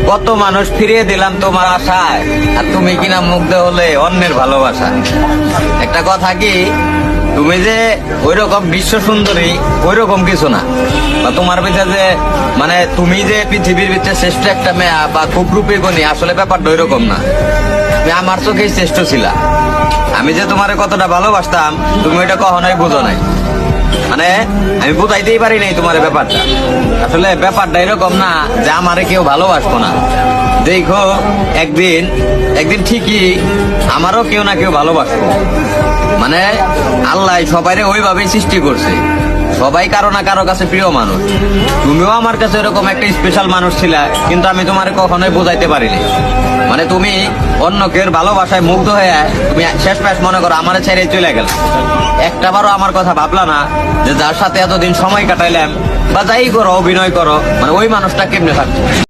কত মানুষ ফিরিয়ে দিলাম তোমার আশায়, আর তুমি কিনা মুগ্ধ হলে অন্যের ভালোবাসা। একটা কথা কি, তুমি যে ওইরকম বিশ্ব সুন্দরী ওইরকম কিছু না, বা তোমার ভিতরে যে মানে তুমি যে পৃথিবীর ভিতরে শ্রেষ্ঠ একটা মেয়া বা খুব রূপী গুণী, আসলে ব্যাপারটা ওইরকম না। তুমি আমার চোখেই শ্রেষ্ঠ ছিলা। আমি যে তোমার কতটা ভালোবাসতাম তুমি ওইটা কখনোই বুঝো নাই। মানে আমি বুঝাইতেই পারি নাই তোমার ব্যাপারটা। আসলে ব্যাপারটা এরকম না যে আমারে কেউ ভালোবাসবো না। দেখো একদিন একদিন ঠিকই আমারও কেউ না কেউ ভালোবাসবো। মানে আল্লাহ সবাইরে ওইভাবেই সৃষ্টি করছে, সবাই কারো না কারো কাছে প্রিয় মানুষ। তুমিও আমার কাছে এরকম একটা স্পেশাল মানুষ ছিলা, কিন্তু আমি তোমারে কখনোই বোঝাইতে পারিনি। মানে তুমি অন্য কেউ ভালোবাসায় মুগ্ধ হয়ে তুমি শেষ পাশ মনে করো আমারে ছেড়ে চলে গেল। একটাবারও আমার কথা ভাবলা না যে যার সাথে এতদিন সময় কাটাইলাম বা যাই করো অভিনয় করো, মানে ওই মানুষটা কেমনে থাকতো।